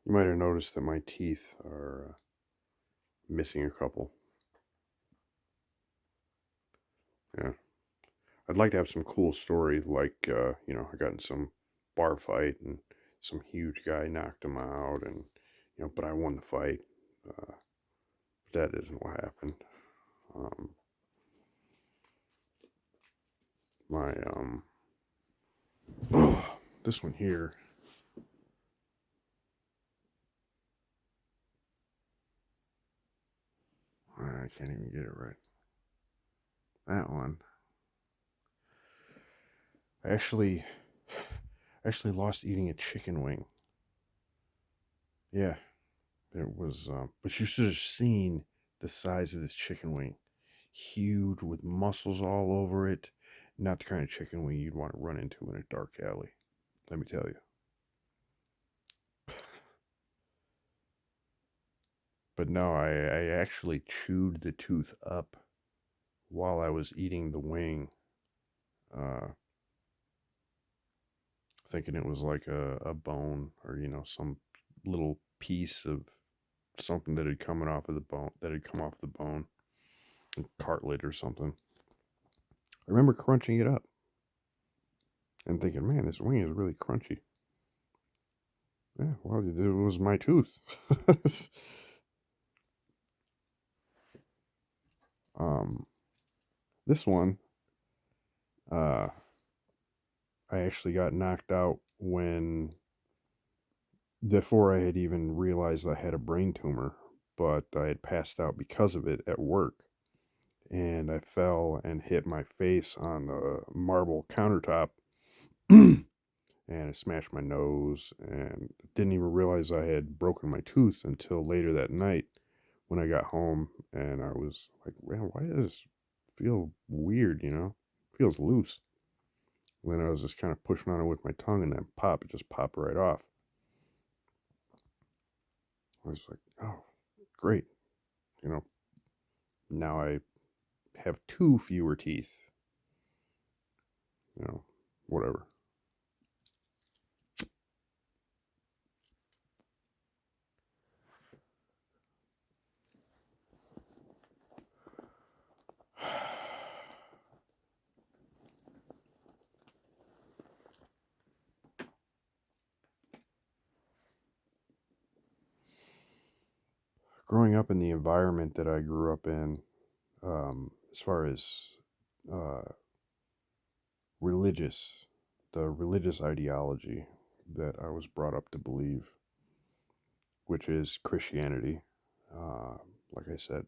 You might have noticed that my teeth are missing a couple. Yeah. I'd like to have some cool story, like, I got in some bar fight and some huge guy knocked him out, and, but I won the fight. Uh, that isn't what happened. Um, my, oh, this one here, I can't even get it right. That one, I actually lost eating a chicken wing. Yeah, it was, but you should have seen the size of this chicken wing. Huge with muscles all over it. Not the kind of chicken wing you'd want to run into in a dark alley. Let me tell you. But no, I actually chewed the tooth up while I was eating the wing, uh, thinking it was like a bone or, some little piece of something that had coming off of the bone, that had come off the bone, cartilage or something. I remember crunching it up and thinking, man, this wing is really crunchy. Yeah, well, it was my tooth. um, this one, uh, I actually got knocked out when before I had even realized I had a brain tumor, but I had passed out because of it at work. And I fell and hit my face on the marble countertop and I smashed my nose and didn't even realize I had broken my tooth until later that night when I got home and I was like, man, why does this feel weird, Feels loose. And then I was just kind of pushing on it with my tongue and then it just popped right off. I was like, oh, great. You know, now I have two fewer teeth. You know, whatever. Growing up in the environment that I grew up in, as far as uh, religious, the religious ideology that I was brought up to believe, which is Christianity. Uh, like I said,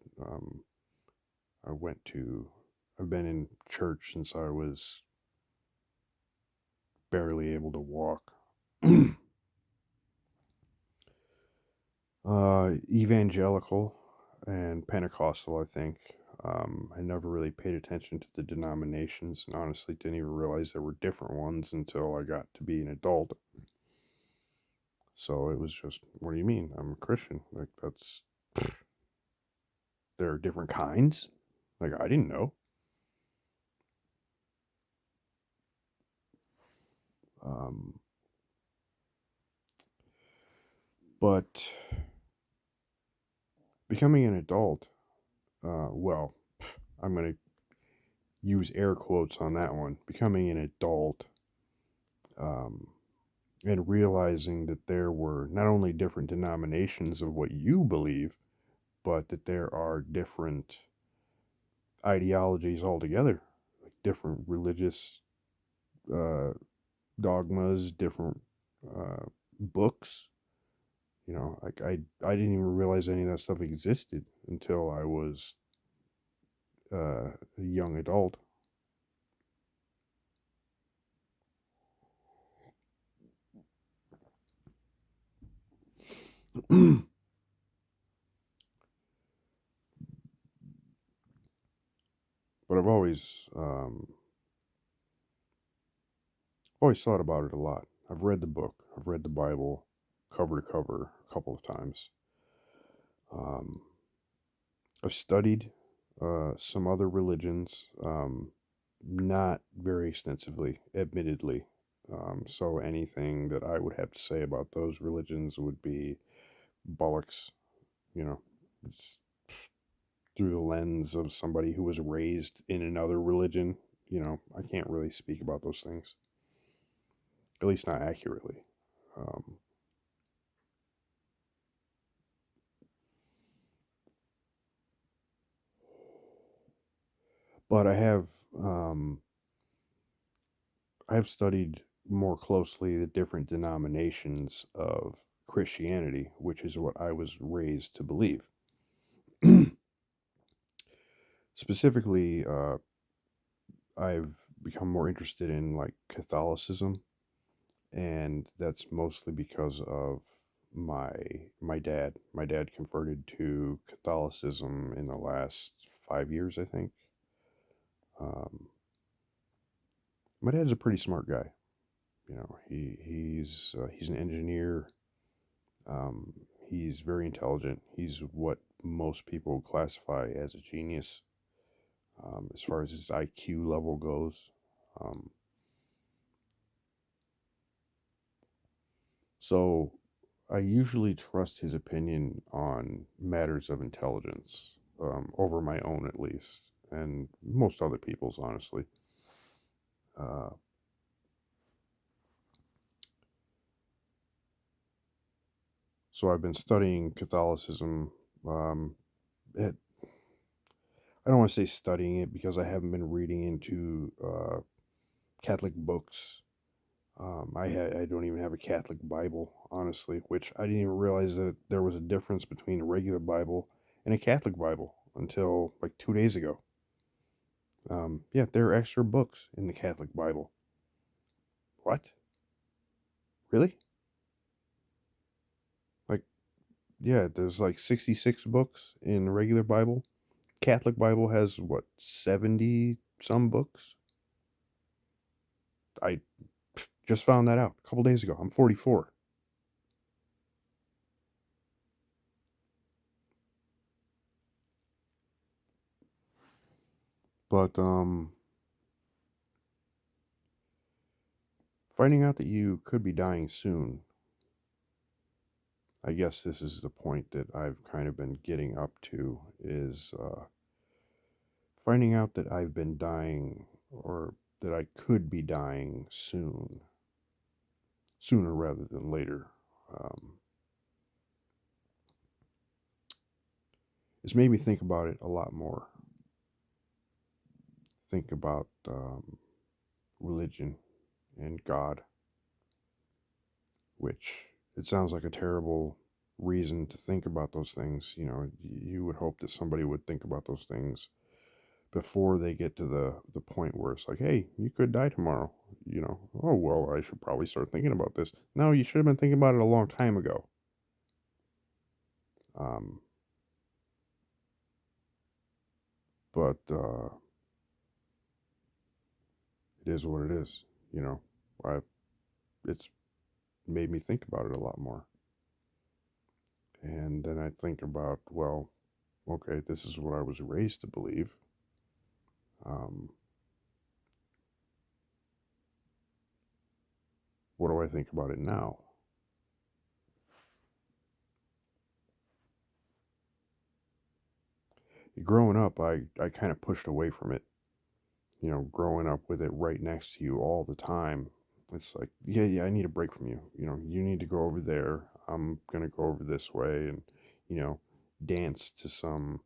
I went to, I've been in church since I was barely able to walk. Evangelical and Pentecostal, I think. I never really paid attention to the denominations and honestly didn't even realize there were different ones until I got to be an adult. So it was just, what do you mean? I'm a Christian. Like, there are different kinds? Like, I didn't know. Um, but becoming an adult, well, I'm going to use air quotes on that one. Becoming an adult, um, and realizing that there were not only different denominations of what you believe, but that there are different ideologies altogether, like different religious uh, dogmas, different books. I didn't even realize any of that stuff existed until I was a young adult. But I've always thought about it a lot. I've read the book. I've read the Bible cover to cover a couple of times. Um, I've studied some other religions, not very extensively, admittedly. So anything that I would have to say about those religions would be bollocks, you know, it's through the lens of somebody who was raised in another religion. I can't really speak about those things, at least not accurately. Um, but um, I have studied more closely the different denominations of Christianity, which is what I was raised to believe. Specifically, I've become more interested in like Catholicism, and that's mostly because of my my dad. My dad converted to Catholicism in the last 5 years, I think. Um, my dad's a pretty smart guy. He's an engineer. Um, he's very intelligent. He's what most people classify as a genius, as far as his IQ level goes. Um, so I usually trust his opinion on matters of intelligence, over my own at least, and most other people's, honestly. Uh, so I've been studying Catholicism. Um, it, I don't want to say studying it because I haven't been reading into Catholic books. I don't even have a Catholic Bible, honestly, which I didn't even realize that there was a difference between a regular Bible and a Catholic Bible until like 2 days ago. Yeah, there are extra books in the Catholic Bible. What? Really? Like, yeah, there's like 66 books in the regular Bible. Catholic Bible has what, 70 some books? I just found that out a couple days ago. I'm 44. But finding out that you could be dying soon, I guess this is the point that I've kind of been getting up to, is finding out that I've been dying, or that I could be dying soon, sooner rather than later. Um, it's made me think about it a lot more. Think about religion and God, which it sounds like a terrible reason to think about those things. You would hope that somebody would think about those things before they get to the point where it's like, hey, you could die tomorrow. Oh well, I should probably start thinking about this. No, you should have been thinking about it a long time ago. Um, but it is what it is. You know, I it's made me think about it a lot more. And then I think about, well, okay, this is what I was raised to believe. Um, what do I think about it now? Growing up, I kind of pushed away from it. Growing up with it right next to you all the time. It's like, yeah, yeah, I need a break from you. You need to go over there. I'm going to go over this way and, you know, dance to some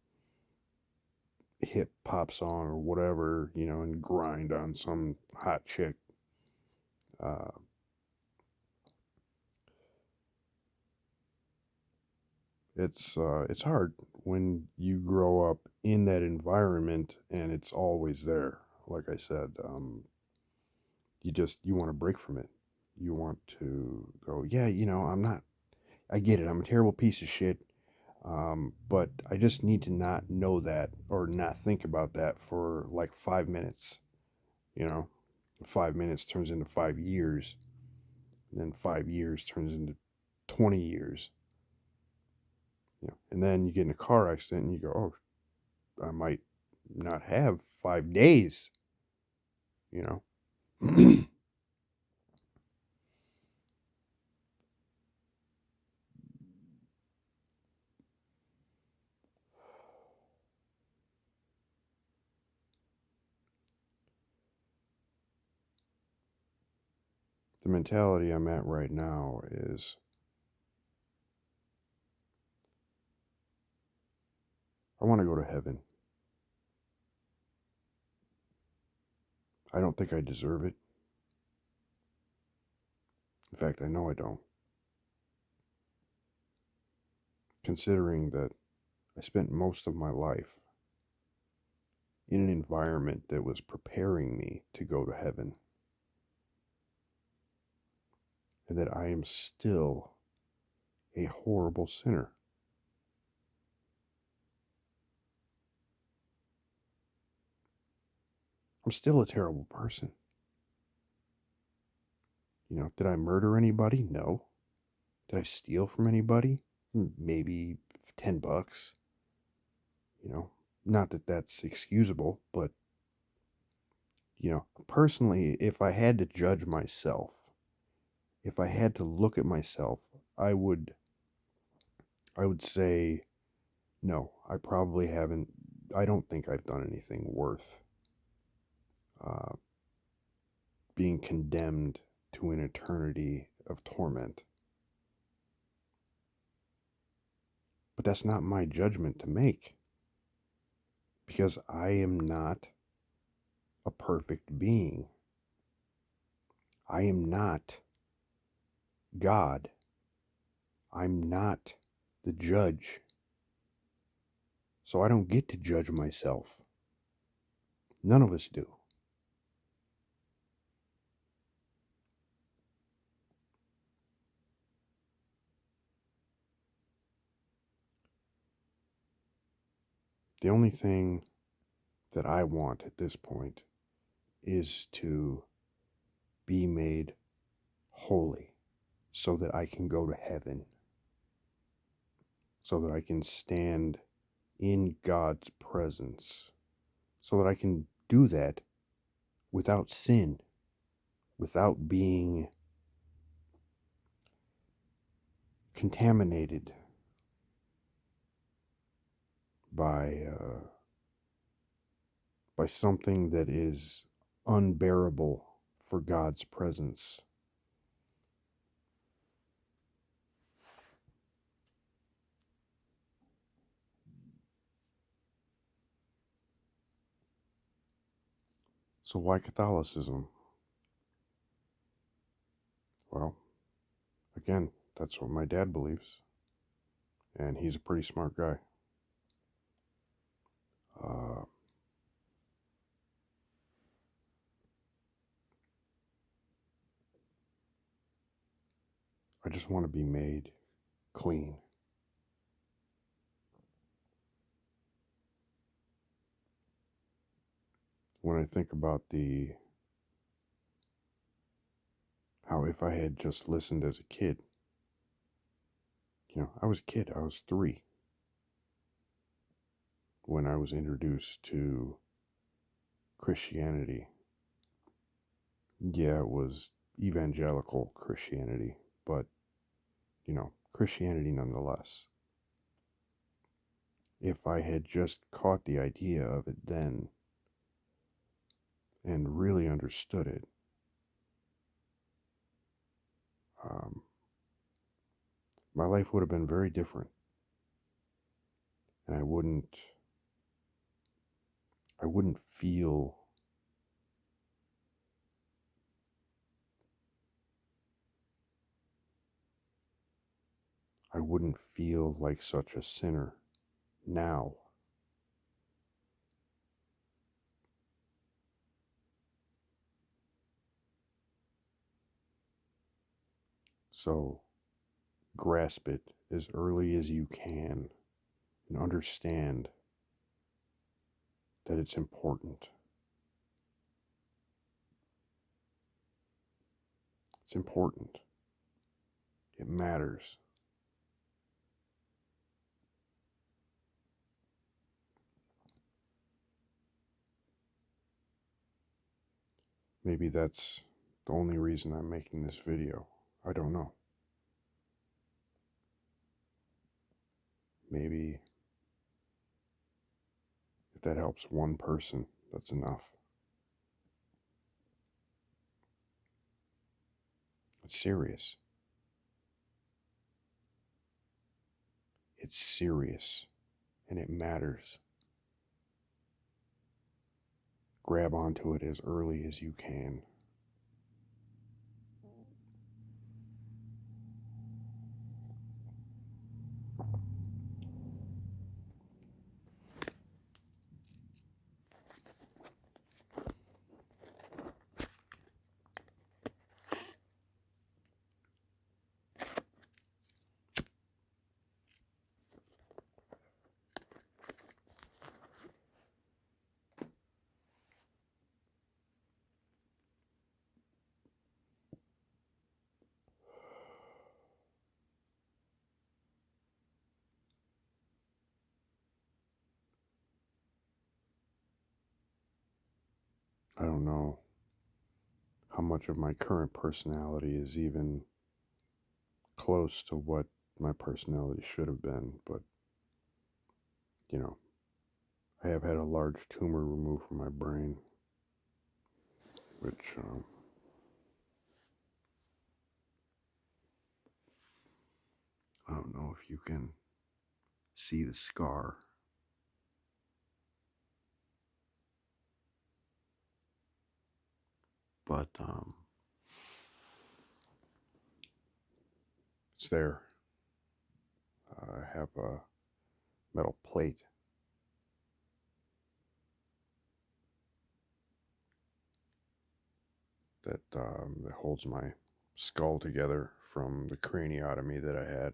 hip hop song or whatever, and grind on some hot chick. Uh, it's hard when you grow up in that environment and it's always there. Like I said, you want to break from it. You want to go, yeah, I'm not. I get it. I'm a terrible piece of shit. But I just need to not know that or not think about that for like 5 minutes. You know, 5 minutes turns into 5 years, and then 5 years turns into 20 years. And then you get in a car accident and you go, oh, I might not have 5 days. You know, the mentality I'm at right now is I want to go to heaven. I don't think I deserve it. In fact, I know I don't. Considering that I spent most of my life in an environment that was preparing me to go to heaven, and that I am still a horrible sinner. I'm still a terrible person. Did I murder anybody? No. Did I steal from anybody? Maybe $10. You know, Not that that's excusable, but personally, if I had to judge myself, if I had to look at myself, I would say no. I probably haven't. I don't think I've done anything worth uh, being condemned to an eternity of torment. But that's not my judgment to make because I am not a perfect being. I am not God. I'm not the judge. So I don't get to judge myself. None of us do. The only thing that I want at this point is to be made holy so that I can go to heaven, so that I can stand in God's presence, so that I can do that without sin, without being contaminated by something that is unbearable for God's presence. So why Catholicism? Well, again, that's what my dad believes, and he's a pretty smart guy. Uh, I just want to be made clean. When I think about how if I had just listened as a kid, I was a kid, I was 3 when I was introduced to Christianity. Yeah, it was evangelical Christianity, but, Christianity nonetheless. If I had just caught the idea of it then and really understood it, um, my life would have been very different. And I wouldn't feel like such a sinner now. So grasp it as early as you can and understand that it's important. It's important. It matters. Maybe that's the only reason I'm making this video. I don't know. Maybe if that helps one person, that's enough. It's serious. It's serious, and it matters. Grab onto it as early as you can. I don't know how much of my current personality is even close to what my personality should have been, but you know, I have had a large tumor removed from my brain, which I don't know if you can see the scar, but it's there. I have a metal plate that holds my skull together from the craniotomy that I had.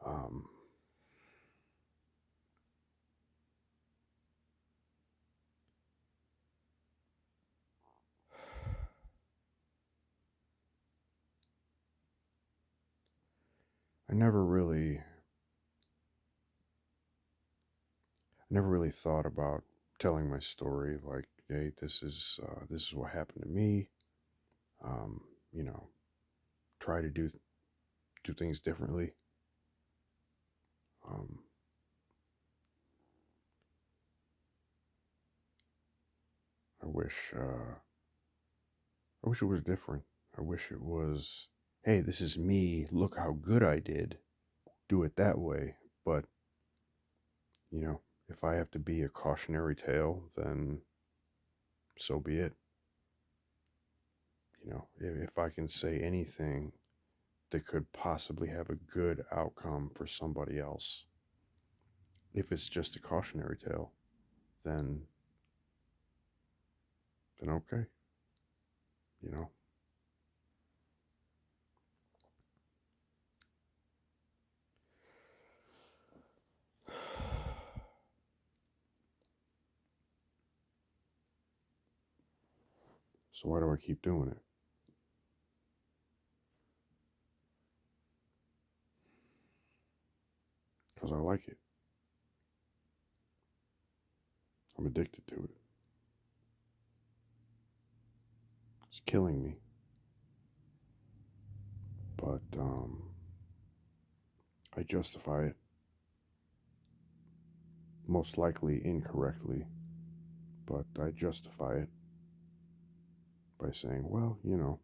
Um, I never really thought about telling my story. Like, hey, this is what happened to me. Um, you know, try to do things differently. Um, I wish I wish it was different. I wish it was, hey, this is me. Look how good I did. Do it that way. But you know, if I have to be a cautionary tale, then so be it. You know, if I can say anything that could possibly have a good outcome for somebody else, if it's just a cautionary tale, then okay, you know. So why do I keep doing it? Because I like it. I'm addicted to it. It's killing me. But I justify it, most likely incorrectly, but I justify it by saying, well, you know,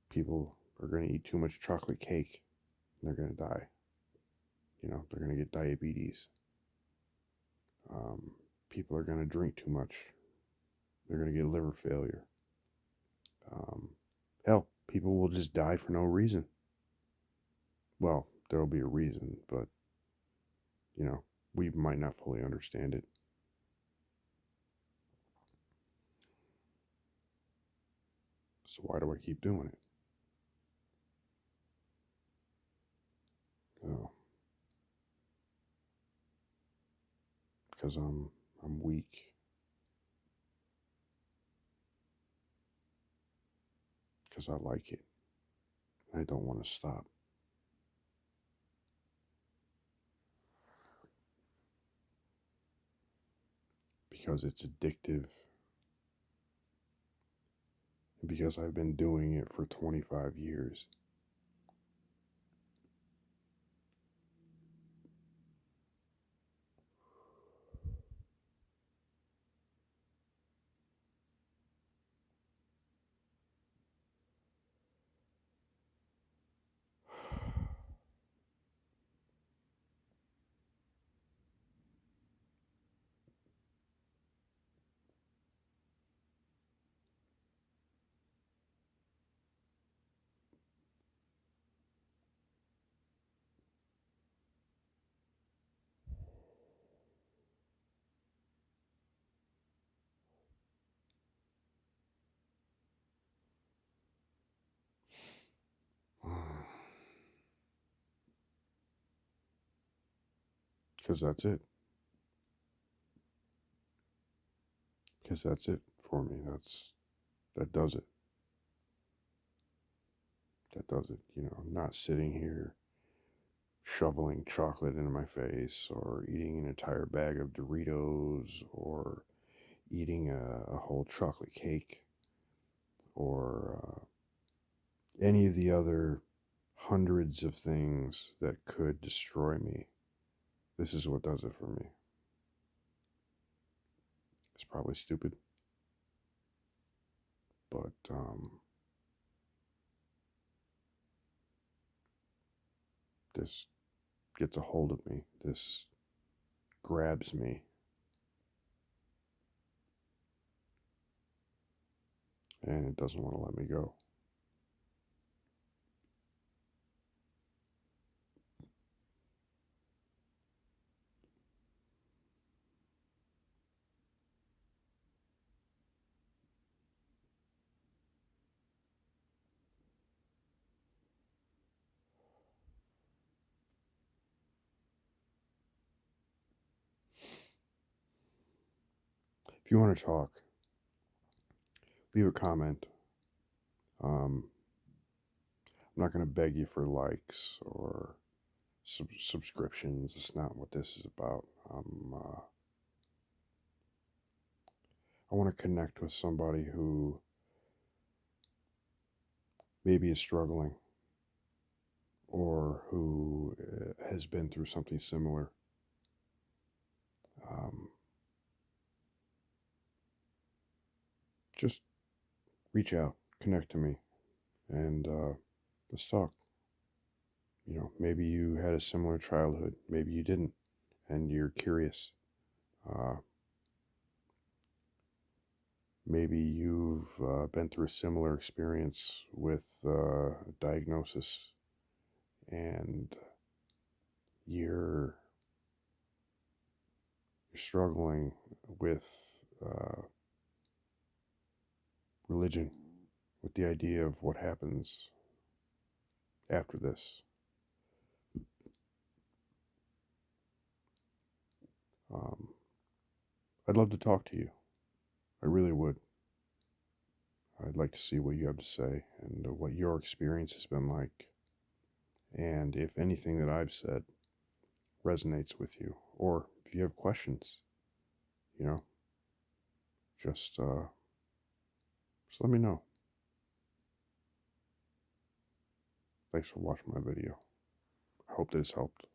people are going to eat too much chocolate cake and they're going to die. You know, they're going to get diabetes. Um, People are going to drink too much. They're going to get liver failure. Um, Hell, people will just die for no reason. Well, there will be a reason, but, you know, we might not fully understand it. So why do I keep doing it? Oh, because I'm weak. Because I like it. I don't want to stop. Because it's addictive. And because I've been doing it for 25 years. Because that's it. Because that's it for me. That does it. That does it. You know, I'm not sitting here shoveling chocolate into my face or eating an entire bag of Doritos or eating a whole chocolate cake or any of the other hundreds of things that could destroy me. This is what does it for me. It's probably stupid, but this gets a hold of me. This grabs me, and it doesn't want to let me go. If you want to talk, leave a comment. I'm not going to beg you for likes or subscriptions. It's not what this is about. I want to connect with somebody who maybe is struggling or who has been through something similar. Um, just reach out, connect to me, and let's talk. You know, maybe you had a similar childhood, maybe you didn't, and you're curious. Uh, maybe you've been through a similar experience with diagnosis, and you're struggling with uh, religion, with the idea of what happens after this. Um, I'd love to talk to you. I really would. I'd like to see what you have to say and what your experience has been like. And if anything that I've said resonates with you, or if you have questions, you know, just just let me know. Thanks for watching my video. I hope that it's helped.